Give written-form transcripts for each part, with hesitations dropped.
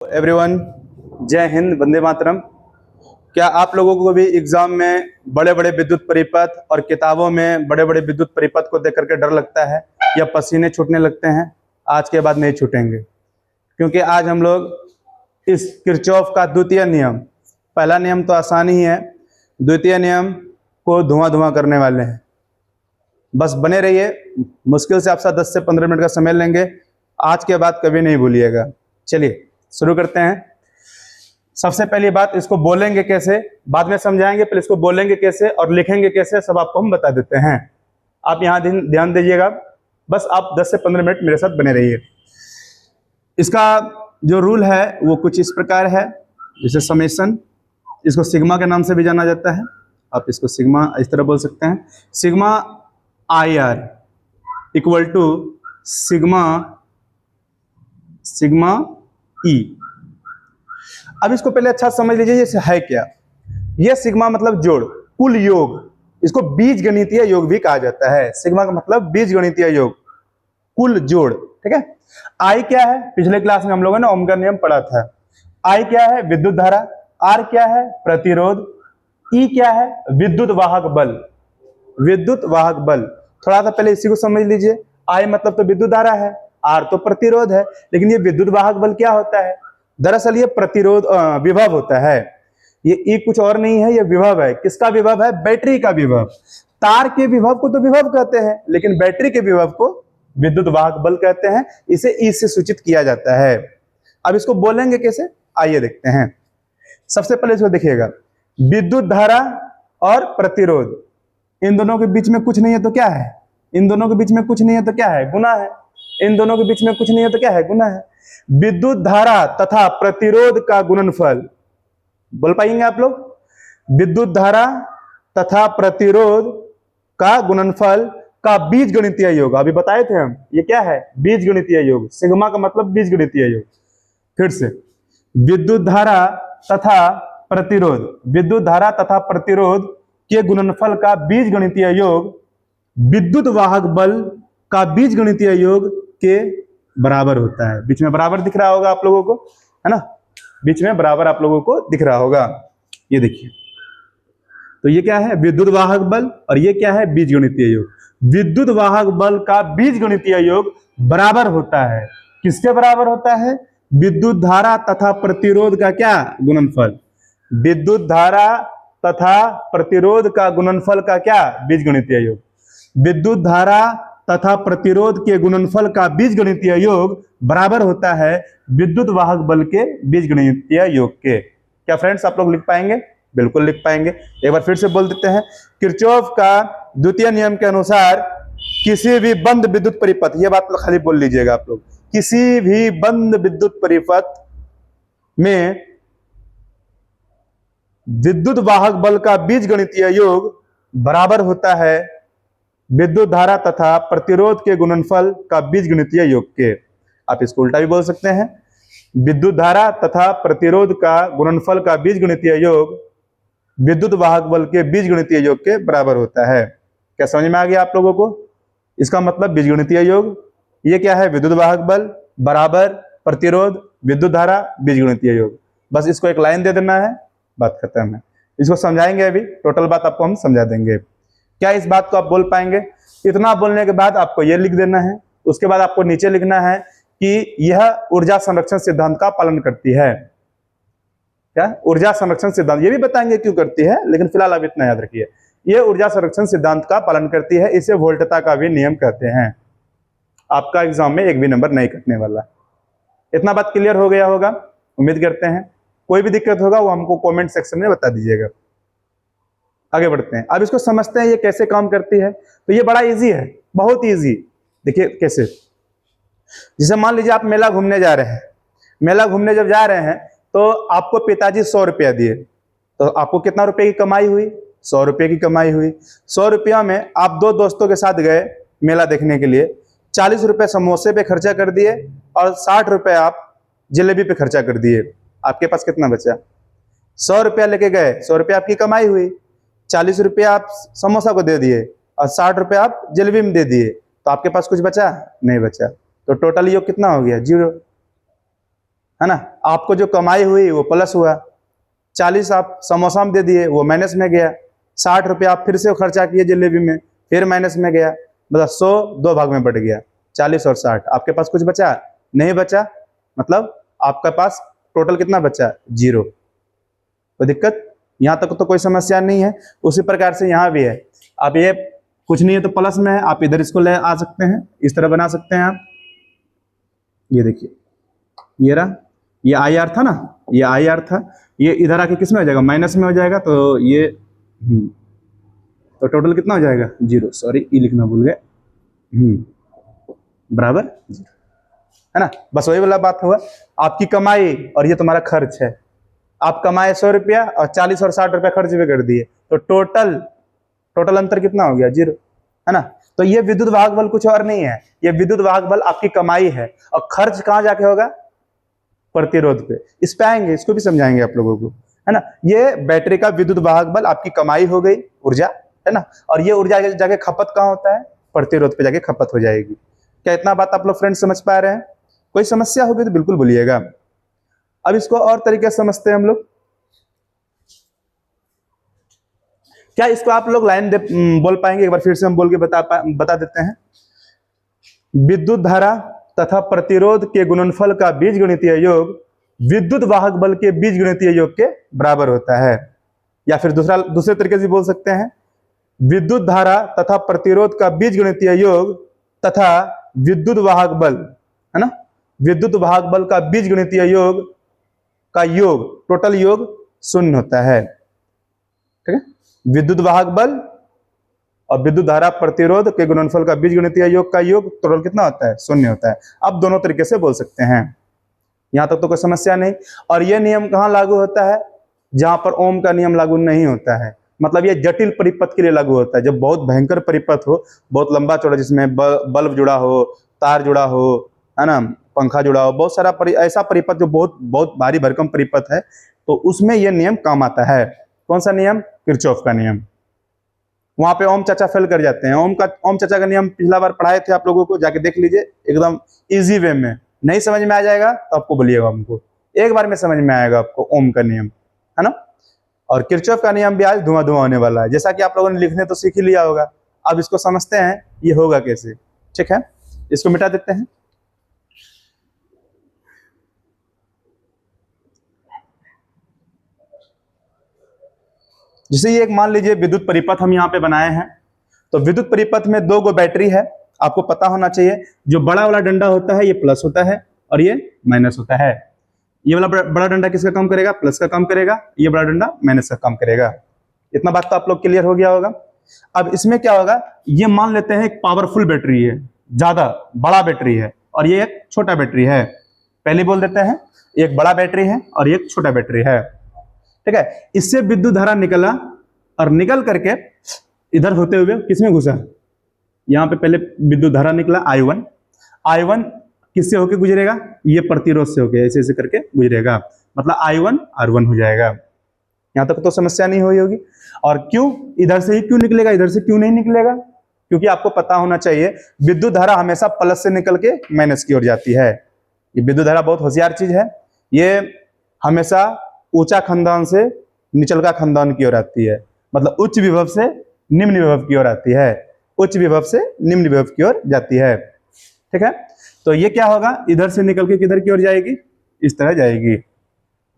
Everyone, जय हिंद, वंदे मातरम। क्या आप लोगों को भी एग्जाम में बड़े बड़े विद्युत परिपथ और किताबों में बड़े बड़े विद्युत परिपथ को देख करके डर लगता है या पसीने छूटने लगते हैं? आज के बाद नहीं छूटेंगे, क्योंकि आज हम लोग इस किरचॉफ का द्वितीय नियम, पहला नियम तो आसान ही है, द्वितीय नियम को धुआं धुआं करने वाले हैं। बस बने रहिए, मुश्किल से आप साथ 10 से 15 मिनट का समय लेंगे, आज के बाद कभी नहीं भूलिएगा। चलिए शुरू करते हैं। सबसे पहली बात, इसको बोलेंगे कैसे बाद में समझाएंगे, पहले इसको बोलेंगे कैसे और लिखेंगे कैसे सब आपको हम बता देते हैं। आप यहाँ ध्यान दीजिएगा, बस आप 10 से 15 मिनट मेरे साथ बने रहिए। इसका जो रूल है वो कुछ इस प्रकार है, जैसे समेशन, इसको सिग्मा के नाम से भी जाना जाता है। आप इसको सिग्मा इस तरह बोल सकते हैं, sigma I R equal to sigma E. अब इसको पहले अच्छा समझ लीजिए, ये है क्या। ये सिग्मा मतलब जोड़, कुल योग, इसको बीज गणितीय योग भी कहा जाता है। सिग्मा का मतलब बीज गणितीय योग, कुल जोड़, ठीक है। आई क्या है, पिछले क्लास में हम लोगों ने ओम का नियम पढ़ा था। आई क्या है, विद्युत धारा। आर क्या है, प्रतिरोध। ई क्या है, विद्युत वाहक बल। विद्युत वाहक बल, थोड़ा सा पहले इसी को समझ लीजिए। आई मतलब तो विद्युत धारा है, आर तो प्रतिरोध है, लेकिन ये विद्युत वाहक बल क्या होता है? दरअसल ये प्रतिरोध विभव होता है। ये ई कुछ और नहीं है, ये विभव है। किसका विभव है? बैटरी का विभव। तार के विभव को तो विभव कहते हैं, लेकिन बैटरी के विभव को विद्युत वाहक बल कहते हैं। इसे ई से सूचित किया जाता है। अब इसको बोलेंगे कैसे, आइए देखते हैं। सबसे पहले इसको देखिएगा, विद्युत धारा और प्रतिरोध, इन दोनों के बीच में कुछ नहीं है तो क्या है? इन दोनों के बीच में कुछ नहीं है तो क्या है? गुना है। इन दोनों के बीच में कुछ नहीं है तो क्या है? गुना है। विद्युत धारा तथा प्रतिरोध का गुणनफल, बोल पाएंगे आप लोग? विद्युत धारा तथा प्रतिरोध का गुणनफल का बीजगणितीय योग, अभी बताए थे हम, ये क्या है? बीजगणितीय योग। सिग्मा का मतलब बीजगणितीय योग। फिर से, विद्युत धारा तथा प्रतिरोध, विद्युत धारा तथा प्रतिरोध के गुणनफल का बीजगणितीय योग विद्युत वाहक बल का बीजगणितीय योग के बराबर होता है। बीच में बराबर दिख रहा होगा आप लोगों को, है ना? बीच में बराबर आप लोगों को दिख रहा होगा, ये देखिए। तो ये क्या है? विद्युत वाहक बल, और ये क्या है? बीजगणितीय योग। विद्युत वाहक बल का बीजगणितीय योग बराबर होता है, किसके बराबर होता है? विद्युत धारा तथा प्रतिरोध का क्या? गुणनफल। विद्युत धारा तथा प्रतिरोध का गुणनफल का क्या? बीजगणितीय योग। विद्युत धारा तथा प्रतिरोध के गुणनफल का बीजगणितीय योग बराबर होता है विद्युत वाहक बल के बीजगणितीय योग के। क्या फ्रेंड्स आप लोग लिख पाएंगे? बिल्कुल लिख पाएंगे। एक बार फिर से बोल देते हैं, किरचॉफ का द्वितीय नियम के अनुसार किसी भी बंद विद्युत परिपथ, ये बात तो खाली बोल लीजिएगा आप लोग, किसी भी बंद विद्युत परिपथ में विद्युत वाहक बल का बीजगणितीय योग बराबर होता है विद्युत धारा तथा प्रतिरोध के गुणनफल का बीजगणितीय योग के। आप इसको उल्टा भी बोल सकते हैं, विद्युत धारा तथा प्रतिरोध का गुणनफल का बीजगणितीय योग विद्युत वाहक बल के बीजगणितीय योग के बराबर होता है। क्या समझ में आ गया आप लोगों को? इसका मतलब बीजगणितीय योग, ये क्या है? विद्युत वाहक बल बराबर प्रतिरोध विद्युत धारा बीजगणितीय योग। बस इसको एक लाइन दे देना है, बात खत्म है। इसको समझाएंगे, अभी टोटल बात आपको हम समझा देंगे। क्या इस बात को आप बोल पाएंगे? इतना बोलने के बाद आपको यह लिख देना है, उसके बाद आपको नीचे लिखना है कि यह ऊर्जा संरक्षण सिद्धांत का पालन करती है। क्या? ऊर्जा संरक्षण सिद्धांत, ये भी बताएंगे क्यों करती है, लेकिन फिलहाल आप इतना याद रखिए, यह ऊर्जा संरक्षण सिद्धांत का पालन करती है। इसे वोल्टता का भी नियम कहते हैं। आपका एग्जाम में एक भी नंबर नहीं कटने वाला। इतना बात क्लियर हो गया होगा, उम्मीद करते हैं। कोई भी दिक्कत होगा वो हमको कमेंट सेक्शन में बता दीजिएगा। आगे बढ़ते हैं, अब इसको समझते हैं ये कैसे काम करती है। तो ये बड़ा इजी है, बहुत इजी। देखिए कैसे, जैसे मान लीजिए आप मेला घूमने जा रहे हैं। मेला घूमने जब जा रहे हैं तो आपको पिताजी 100 रुपया दिए, तो आपको कितना रुपए की कमाई हुई? 100 रुपये की कमाई हुई। 100 रुपया में आप दो दोस्तों के साथ गए मेला देखने के लिए, 40 रुपये समोसे पे खर्चा कर दिए और 60 रुपये आप जलेबी पे खर्चा कर दिए। आपके पास कितना बचा? 100 रुपया लेके गए, 100 रुपया आपकी कमाई हुई, 40 रुपया आप समोसा को दे दिए और 60 रुपया आप जलेबी में दे दिए, तो आपके पास कुछ बचा? नहीं बचा। तो टोटल योग कितना हो गया? 0। है ना। आपको जो कमाई हुई वो प्लस हुआ, 40 आप समोसा में दे दिए वो माइनस में गया, 60 रुपये आप फिर से खर्चा किए जलेबी में फिर माइनस में गया, मतलब 100 दो भाग में बढ़ गया, 40 और 60। आपके पास कुछ बचा नहीं बचा, मतलब आपका पास टोटल कितना बचा, 0। कोई दिक्कत, यहाँ तक तो कोई समस्या नहीं है। उसी प्रकार से यहाँ भी है, आप ये कुछ नहीं है तो प्लस में है, आप इधर इसको ले आ सकते हैं, इस तरह बना सकते हैं आप। ये देखिए ये रहा, ये आई आर था ना, ये आई आर था, ये इधर आके किस में हो जाएगा, माइनस में हो जाएगा। तो ये तो टोटल कितना हो जाएगा, 0। सॉरी ई लिखना भूल गए, बराबर 0, है ना। बस वही वाला बात हुआ, आपकी कमाई और ये तुम्हारा खर्च है। आप कमाए 100 रुपया और 40 और 60 रुपया खर्च भी कर दिए, तो टोटल अंतर कितना हो गया, 0, है ना। तो ये विद्युत वाहक बल कुछ और नहीं है, ये विद्युत वाहक बल आपकी कमाई है। और खर्च कहां जाके होगा, प्रतिरोध पे। इस पे आएंगे, इसको भी समझाएंगे आप लोगों को, है ना। ये बैटरी का विद्युत वाहक बल आपकी कमाई हो गई, ऊर्जा, है ना। और ये ऊर्जा जाके खपत कहां होता है, प्रतिरोध पे जाके खपत हो जाएगी। क्या इतना बात आप लोग फ्रेंड्स समझ पा रहे हैं? कोई समस्या होगी तो बिल्कुल बोलिएगा। अब इसको और तरीके से समझते हैं हम लोग। क्या इसको आप लोग लाइन बोल पाएंगे, एक बार फिर से हम बोल के बता देते हैं। विद्युत धारा तथा प्रतिरोध के गुणनफल का बीजगणितीय योग विद्युत वाहक बल के बीजगणितीय योग के बराबर होता है। या फिर दूसरे तरीके से बोल सकते हैं, विद्युत धारा तथा प्रतिरोध का बीजगणितीय योग तथा विद्युत वाहक बल, है ना, विद्युत वाहक बल का बीजगणितीय योग का योग, टोटल योग 0 होता है। ठीक है, विद्युत वाहक बल और विद्युत धारा प्रतिरोध के गुणनफल का बीजगणितीय योग का योग टोटल कितना होता है, 0 होता है। आप दोनों तरीके से बोल सकते हैं, यहां तक तो कोई समस्या नहीं। और यह नियम कहां लागू होता है, जहां पर ओम का नियम लागू नहीं होता है। मतलब ये जटिल परिपथ के लिए लागू होता है, जब बहुत भयंकर परिपथ हो, बहुत लंबा चौड़ा, जिसमें बल्ब जुड़ा हो, तार जुड़ा हो, है ना, पंखा जुड़ा हो, बहुत सारा ऐसा परिपथ जो बहुत भारी भरकम परिपथ है, तो उसमें यह नियम काम आता है। कौन सा नियम, किरचॉफ का नियम। वहां पे ओम चाचा फेल कर जाते हैं। ओम चाचा का नियम पिछला बार पढ़ाए थे आप लोगों को, जाके देख लीजिए, एकदम इजी वे में। नहीं समझ में आ जाएगा तो आपको बोलिएगा, हमको एक बार में समझ में आएगा आपको ओम का नियम, है ना। और किरचॉफ का नियम भी आज धुआं होने वाला है, जैसा कि आप लोगों ने लिखने तो सीख ही लिया होगा। अब इसको समझते हैं ये होगा कैसे। ठीक है, इसको मिटा देते हैं। जैसे ये एक मान लीजिए विद्युत परिपथ हम यहाँ पे बनाए हैं, तो विद्युत परिपथ में 2 गो बैटरी है। आपको पता होना चाहिए, जो बड़ा वाला डंडा होता है ये प्लस होता है और ये माइनस होता है। ये वाला बड़ा डंडा किसका काम करेगा, प्लस का काम करेगा, ये बड़ा डंडा माइनस का काम करेगा। इतना बात तो आप लोग क्लियर हो गया होगा। अब इसमें क्या होगा, ये मान लेते हैं एक पावरफुल बैटरी है, ज्यादा बड़ा बैटरी है, और ये एक छोटा बैटरी है। पहले बोल देते हैं, एक बड़ा बैटरी है और एक छोटा बैटरी है। ठीक है, इससे विद्युत धारा निकला और निकल करके इधर होते हुए किसमें घुसा, यहां पे पहले विद्युत धारा निकला I1 किससे होके गुजरेगा, ये प्रतिरोध से होके ऐसे ऐसे करके गुजरेगा, मतलब I1 R1 हो जाएगा। यहां तक तो समस्या नहीं हुई होगी। और क्यों इधर से ही क्यों निकलेगा, इधर से क्यों नहीं निकलेगा, क्योंकि आपको पता होना चाहिए विद्युत धारा हमेशा प्लस से निकल के माइनस की ओर जाती है। ये विद्युत धारा बहुत होशियार चीज है, ये हमेशा ऊंचा खंडान से निचलका खंडान की ओर आती है, मतलब उच्च विभव से निम्न विभव की ओर आती है, उच्च विभव से निम्न विभव की ओर जाती है। ठीक है, तो ये क्या होगा, इधर से निकल के किधर की ओर जाएगी, इस तरह जाएगी।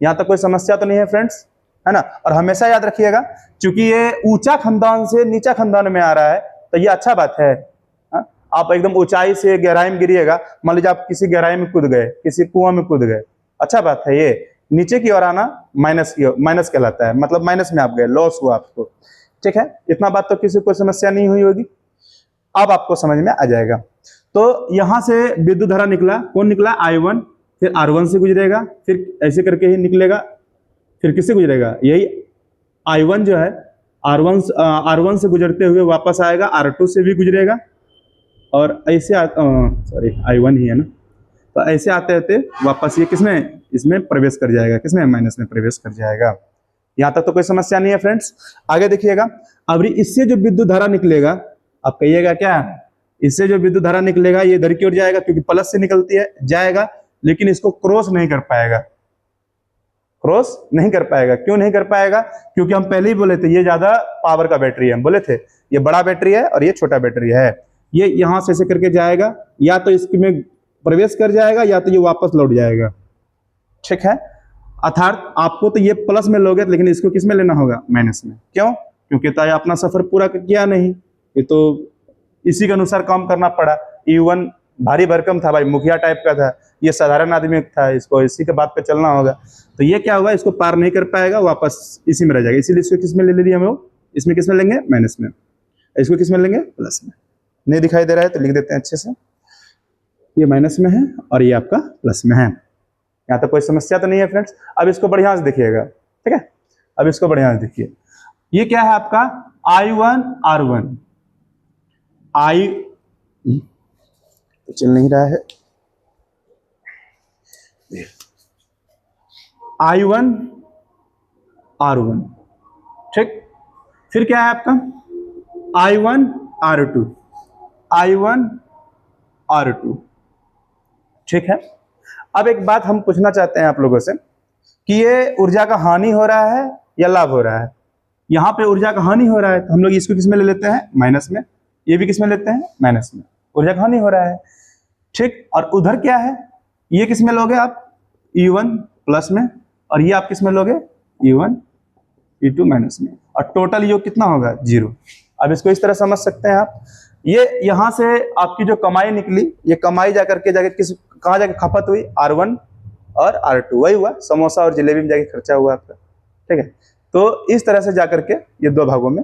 यहां तक कोई समस्या तो नहीं है फ्रेंड्स, है ना। और हमेशा याद रखिएगा, क्योंकि ये ऊंचा खंडान से नीचा खंडान में आ रहा है, तो ये अच्छा बात है। आप एकदम ऊंचाई से गहराई में गिरिएगा, मान लीजिए आप किसी गहराई में कूद गए, किसी कुआं में कूद गए, अच्छा बात है। ये नीचे की ओर आना माइनस कहलाता है, मतलब माइनस में आप गए, लॉस हुआ आपको। ठीक है, इतना बात तो किसी को समस्या नहीं हुई होगी, अब आपको समझ में आ जाएगा। तो यहां से विद्युत धारा निकला, कौन निकला, I1, फिर R1 से गुजरेगा, फिर ऐसे करके ही निकलेगा, फिर किससे गुजरेगा, यही I1 जो है R1 से गुजरते हुए वापस आएगा, R2 से भी गुजरेगा, और ऐसे सॉरी I1 ही है ना, तो ऐसे आते आते वापस ये किसमें, इसमें प्रवेश कर जाएगा, किसमें, माइनस में प्रवेश कर जाएगा। यहां तक तो कोई समस्या नहीं है फ्रेंड्स। आगे देखिएगा, अब इससे जो विद्युत धारा निकलेगा, आप कहिएगा क्या, इससे जो विद्युत धारा निकलेगा ये इधर की ओर जाएगा, क्योंकि प्लस से निकलती है, जाएगा, लेकिन इसको क्रॉस नहीं कर पाएगा, क्रॉस नहीं कर पाएगा। क्यों नहीं कर पाएगा? क्योंकि हम पहले ही बोले थे ये ज्यादा पावर का बैटरी है, हम बोले थे ये बड़ा बैटरी है और ये छोटा बैटरी है। ये यहां से ऐसे करके जाएगा, या तो इसमें प्रवेश कर जाएगा या तो ये वापस लौट जाएगा, ठीक है। अर्थात आपको तो ये प्लस में लोगे, लेकिन इसको किस में लेना होगा? माइनस में। क्यों? क्योंकि तो अपना सफर पूरा किया नहीं, ये तो इसी के अनुसार काम करना पड़ा। E1 भारी भरकम था भाई, मुखिया टाइप का था, ये साधारण आदमी था, इसको इसी के बात पे चलना होगा। तो ये क्या होगा, इसको पार नहीं कर पाएगा, वापस इसी में रह जाएगा। इसीलिए इसको किस में ले लिए हम लोग? इसमें किस में लेंगे? माइनस में। इसको किस में लेंगे? प्लस में। नहीं दिखाई दे रहा है तो लिख देते हैं अच्छे से, ये माइनस में है और ये आपका प्लस में है। यहाँ तक कोई समस्या तो नहीं है फ्रेंड्स। अब इसको बढ़िया से देखिएगा, ठीक है। अब इसको बढ़िया से देखिए, ये क्या है आपका I1 R1, I तो चल नहीं रहा है, I1 R1, ठीक। फिर क्या है आपका I1 R2, I1 R2, ठीक है। अब एक बात हम पूछना चाहते हैं आप लोगों से कि ये ऊर्जा का हानि हो रहा है या लाभ हो रहा है? यहाँ पे ऊर्जा का हानि हो रहा है तो हम लोग इसको किस में ले लेते हैं? माइनस में। ये भी किस में लेते हैं? माइनस में। ऊर्जा का हानि हो रहा है, ठीक। और उधर क्या है, ये किस में लोगे आप? E1 प्लस में, और ये आप किस में लोगे? E1 E2 माइनस में। और टोटल योग कितना होगा? 0। अब इसको इस तरह समझ सकते हैं आप, ये यहां से आपकी जो कमाई निकली, ये कमाई जाके कहाँ जाके खपत हुई? R1 और R2, वही हुआ समोसा और जलेबी में जाके खर्चा हुआ आपका, ठीक है। तो इस तरह से जाकर के ये दो भागों में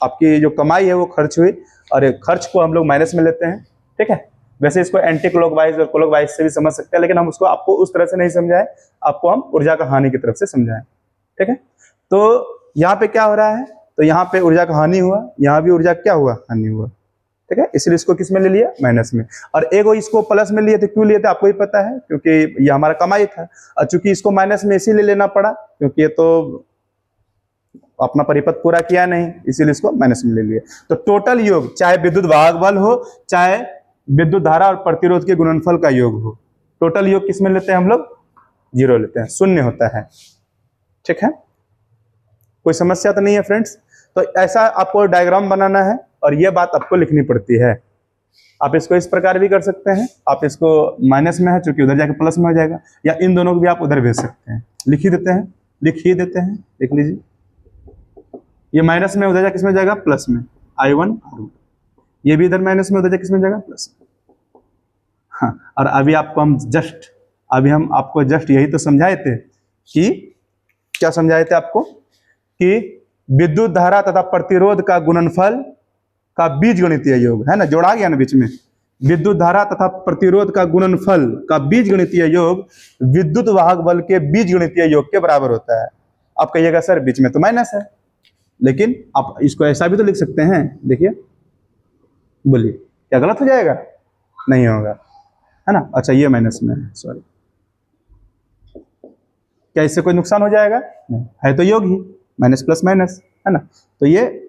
आपकी जो कमाई है वो खर्च हुई, और खर्च को हम लोग माइनस में लेते हैं, ठीक है। वैसे इसको एंटी क्लॉकवाइज और क्लॉकवाइज से भी समझ सकते हैं, लेकिन हम उसको आपको उस तरह से नहीं समझाए, आपको हम ऊर्जा का हानि की तरफ से समझाएं, ठीक है। तो यहाँ पे क्या हो रहा है, तो यहाँ पे ऊर्जा का हानि हुआ, यहाँ भी ऊर्जा क्या हुआ? हानि हुआ, ठीक है। इसलिए इसको किस में ले लिया? माइनस में। और एक इसको प्लस में लिए थे, क्यों लिए थे आपको ही पता है, क्योंकि ये हमारा कमाई था। और चूंकि इसको माइनस में इसीलिए लेना पड़ा क्योंकि ये तो अपना परिपथ पूरा किया नहीं, इसीलिए इसको माइनस में ले लिया। तो टोटल योग, चाहे विद्युत वाहक बल हो, चाहे विद्युत धारा और प्रतिरोध के गुणनफल का योग हो, टोटल योग किस में लेते हैं हम लोग? 0 लेते हैं, शून्य होता है, ठीक है। कोई समस्या तो नहीं है फ्रेंड्स। तो ऐसा आपको डायग्राम बनाना है और ये बात आपको लिखनी पड़ती है। आप इसको इस प्रकार भी कर सकते हैं, आप इसको माइनस में है चूंकि उधर जाके प्लस में हो जाएगा, या इन दोनों को भी आप उधर भेज सकते हैं। लिख ही देते हैं, लिख लीजिए। ये माइनस में, उधर जाके किसमें जाएगा? प्लस में, I1 R1। ये भी इधर माइनस में, उधर जाके किसमें जाएगा? प्लस में। हाँ, और अभी हम आपको जस्ट यही तो समझाए थे कि क्या समझाए थे आपको कि विद्युत धारा तथा प्रतिरोध का गुणनफल का बीजगणितीय योग है ना, जोड़ा गया ना बीच में। विद्युत धारा तथा प्रतिरोध का गुणनफल का बीजगणितीय योग विद्युत वाहक बल के बीजगणितीय योग के बराबर होता है। आप कहिएगा सर बीच में तो माइनस है, लेकिन आप इसको ऐसा भी तो लिख सकते हैं। देखिए, बोलिए क्या गलत हो जाएगा? नहीं होगा, है ना। अच्छा, ये माइनस में है, सॉरी। क्या इससे कोई नुकसान हो जाएगा? नहीं, है तो योग ही, माइनस प्लस माइनस, है ना। तो ये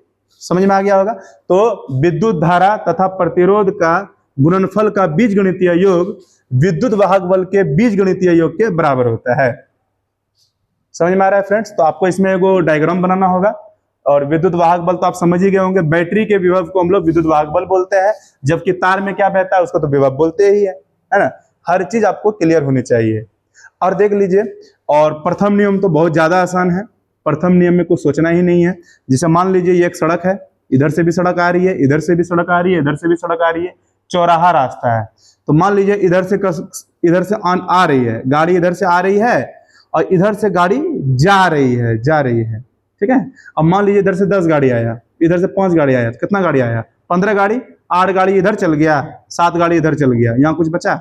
समझ में आ गया होगा। तो विद्युत धारा तथा प्रतिरोध का गुणनफल का बीजगणितीय योग विद्युत वाहक बल के बीजगणितीय योग के बराबर होता है। समझ में आ रहा है फ्रेंड्स? तो आपको इसमें एगो डायग्राम बनाना होगा। और विद्युत वाहक बल तो आप समझ ही गए होंगे, बैटरी के विभव को हम लोग विद्युत वाहक बल बोलते हैं, जबकि तार में क्या बहता है उसको तो विभव बोलते ही है ना। हर चीज आपको क्लियर होनी चाहिए। और देख लीजिए, और प्रथम नियम तो बहुत ज्यादा आसान है। प्रथम नियम में कुछ सोचना ही नहीं है। जैसे मान लीजिए ये एक सड़क है, इधर से भी सड़क आ रही है, इधर से भी सड़क आ रही है, इधर से भी सड़क आ रही है, चौराहा रास्ता है। तो मान लीजिए इधर से आ रही है गाड़ी, इधर से आ रही है और इधर से गाड़ी जा रही है, ठीक है। अब मान लीजिए इधर से 10 गाड़ी आया, इधर से 5 गाड़ी आया, तो कितना गाड़ी आया? 15 गाड़ी। 8 गाड़ी इधर चल गया, 7 गाड़ी इधर चल गया, यहाँ कुछ बचा?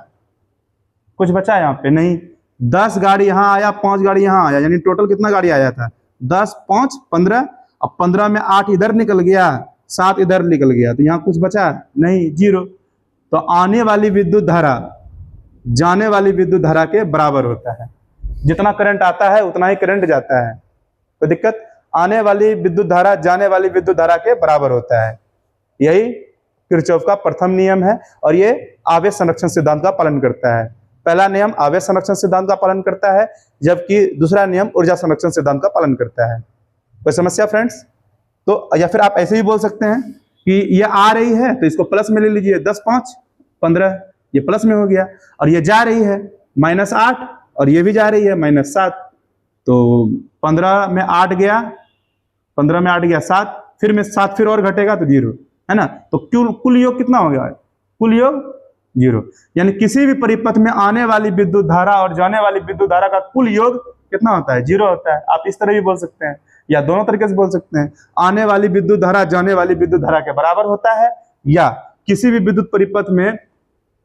कुछ बचा यहाँ पे नहीं। 10 गाड़ी यहाँ आया, 5 गाड़ी यहाँ आया, यानी टोटल कितना गाड़ी आया था? 10, 5, 15। अब 15 में 8 इधर निकल गया, 7 इधर निकल गया, तो यहाँ कुछ बचा नहीं, 0। तो आने वाली विद्युत धारा जाने वाली विद्युत धारा के बराबर होता है। जितना करंट आता है उतना ही करंट जाता है, कोई दिक्कत? आने वाली विद्युत धारा जाने वाली विद्युत धारा के बराबर होता है। यही किरचॉफ का प्रथम नियम है और ये आवेश संरक्षण सिद्धांत का पालन करता है। पहला नियम आवेश संरक्षण सिद्धांत का पालन करता है, जबकि दूसरा नियम ऊर्जा संरक्षण सिद्धांत का पालन करता है। कोई समस्या फ्रेंड्स? तो या फिर आप ऐसे भी बोल सकते हैं कि ये आ रही है तो इसको प्लस में ले लीजिए, 10 5 15, ये प्लस में हो गया, और ये जा रही है -8 और ये भी जा रही है -7, तो 15 में 8 गया, 15 में 8 गया 7, फिर में 7 फिर और घटेगा तो 0, है ना। तो कुल योग कितना हो गया? कुल योग 0। यानी किसी भी परिपथ में आने वाली विद्युत धारा और जाने वाली विद्युत धारा का कुल योग कितना होता है? 0 होता है। आप इस तरह भी बोल सकते हैं या दोनों तरीके से बोल सकते हैं, आने वाली विद्युत धारा जाने वाली विद्युत धारा के बराबर होता है, या किसी भी विद्युत परिपथ में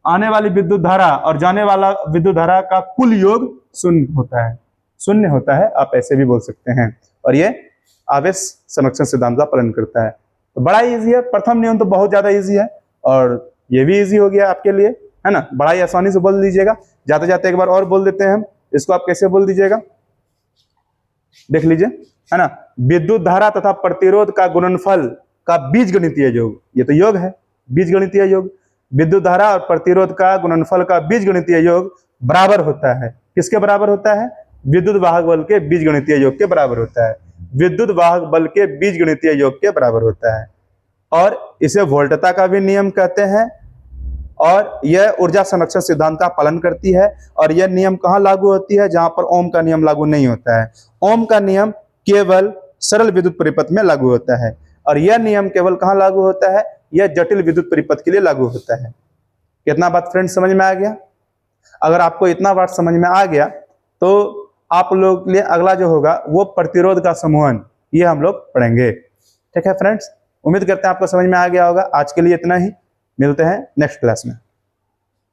आने वाली विद्युत धारा और जाने वाला विद्युत धारा का कुल योग 0 होता है, 0 होता है। आप ऐसे भी बोल सकते हैं, और ये आवेश संरक्षण सिद्धांत का पालन करता है। तो बड़ा इजी है, प्रथम नियम तो बहुत ज्यादा इजी है, और ये भी इजी हो गया आपके लिए, है ना। बड़ा ही आसानी से बोल दीजिएगा। जाते जाते एक बार और बोल देते हैं हम, इसको आप कैसे बोल दीजिएगा, देख लीजिए, है ना। विद्युत धारा तथा प्रतिरोध का गुणनफल का बीजगणितीय योग, ये तो योग है, बीजगणितीय योग। विद्युत धारा और प्रतिरोध का गुणनफल का बीजगणितीय योग बराबर होता है, किसके बराबर होता है? विद्युत वाहक बल के बीजगणितीय योग के बराबर होता है, विद्युत वाहक बल के बीजगणितीय योग के बराबर होता है। और इसे वोल्टता का भी नियम कहते हैं, और यह ऊर्जा संरक्षण सिद्धांत का पालन करती है। और यह नियम कहाँ लागू होती है? जहां पर ओम का नियम लागू नहीं होता है। ओम का नियम केवल सरल विद्युत परिपथ में लागू होता है, और यह नियम केवल कहाँ लागू होता है? यह जटिल विद्युत परिपथ के लिए लागू होता है। कितना बात फ्रेंड्स समझ में आ गया? अगर आपको इतना बात समझ में आ गया तो आप लोग के लिए अगला जो होगा वो प्रतिरोध का समूहन, ये हम लोग पढ़ेंगे। ठीक है फ्रेंड्स, उम्मीद करते हैं आपको समझ में आ गया होगा। आज के लिए इतना ही, मिलते हैं नेक्स्ट क्लास में।